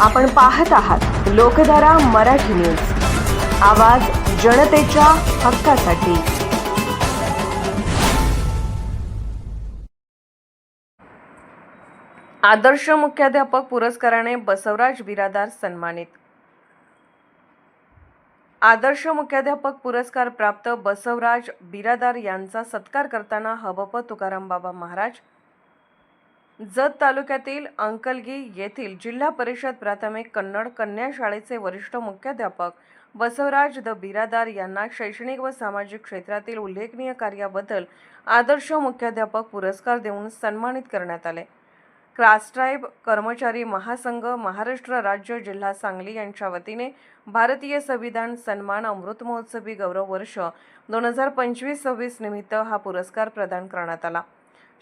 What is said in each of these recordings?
आपण पाहत आहात लोकधारा मराठी न्यूज, आवाज जनतेच्या हक्कासाठी। आदर्श मुख्याध्यापक पुरस्काराने बसवराज बिरादार सन्मानित। आदर्श मुख्याध्यापक पुरस्कार प्राप्त बसवराज बिरादार यांचा सत्कार करताना हबप तुकाराम बाबा महाराज जत तालुक्यातील अंकलगी येथील जिल्हा परिषद प्राथमिक कन्नड कन्या शाळेचे वरिष्ठ मुख्याध्यापक बसवराज द बिरादार यांना शैक्षणिक व सामाजिक क्षेत्रातील उल्लेखनीय कार्याबद्दल आदर्श मुख्याध्यापक पुरस्कार देऊन सन्मानित करण्यात आले। क्रास्ट्राईब कर्मचारी महासंघ महाराष्ट्र राज्य जिल्हा सांगली यांच्या वतीने भारतीय संविधान सन्मान अमृत महोत्सवी गौरव वर्ष 2025-26 निमित्त हा पुरस्कार प्रदान करण्यात आला।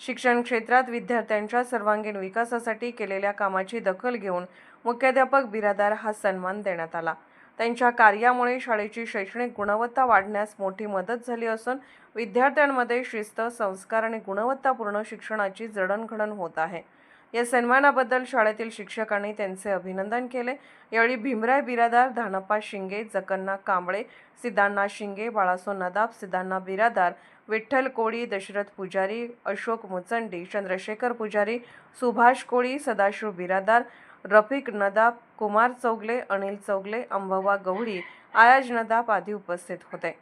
शिक्षण क्षेत्रात विद्यार्थ्यांच्या सर्वांगीण विकासासाठी केलेल्या कामाची दखल घेऊन मुख्याध्यापक बिरादार हा सन्मान देण्यात आला। त्यांच्या कार्यामुळे शाळेची शैक्षणिक गुणवत्ता वाढण्यास मोठी मदत झाली असून विद्यार्थ्यांमध्ये शिस्त, संस्कार आणि गुणवत्तापूर्ण शिक्षणाची जडणघडण होत आहे। या सन्मानाबद्दल शाळेतील शिक्षकांनी त्यांचे अभिनंदन केले। यावेळी भीमराय बिरादार, धानप्पा शिंगे, जगन्नाथ कांबळे, सिद्धांना शिंगे, बाळासो नदाब, सिद्धांना बिरादार, विठ्ठल कोळी, दशरथ पुजारी, अशोक मुचंडी, चंद्रशेखर पुजारी, सुभाष कोळी, सदाशिव बिरादार, रफिक नदाब, कुमार चौगले, अनिल चौगले, अंबव्वा गवळी, आयाज नदाब आदी उपस्थित होते।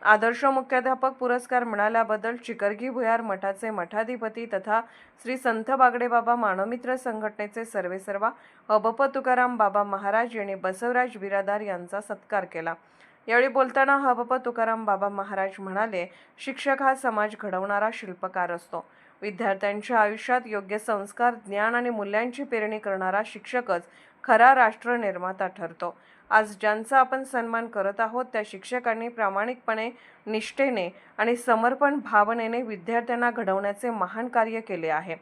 आदर्श मुख्याध्यापक पुरस्कार मिळाल्याबद्दल चिकरगी भुयार मठाचे मठाधिपती तथा श्री संत बागडे बाबा मानवमित्र संघटनेचे सर्वेसर्वा हबप तुकाराम बाबा महाराज यांनी बसवराज बिरादार यांचा सत्कार केला। यावेळी बोलताना हबप तुकाराम बाबा महाराज म्हणाले, शिक्षक हा समाज घडवणारा शिल्पकार असतो। विद्यार्थ्यांच्या आयुष्यात योग्य संस्कार, ज्ञान आणि मूल्यांची पेरणी करणारा शिक्षकच खरा राष्ट्र निर्माता ठरतो। आज ज्यांचा आपण सन्मान करत आहोत त्या शिक्षकांनी प्रामाणिकपणे, निष्ठेने आणि समर्पण भावनेने विद्यार्थ्यांना घडवण्याचे महान कार्य केले आहे।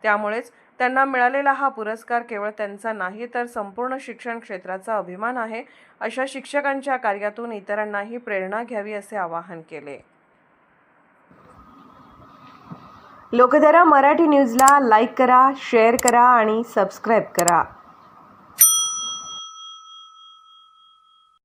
त्यामुळेच त्यांना मिळालेला हा पुरस्कार केवळ त्यांचा नाही तर संपूर्ण शिक्षण क्षेत्राचा अभिमान आहे। अशा शिक्षकांच्या कार्यातून इतरांनाही प्रेरणा घ्यावी असे आवाहन केले। लोकधारा मराठी न्यूजला लाईक करा, शेअर करा आणि सबस्क्राईब करा।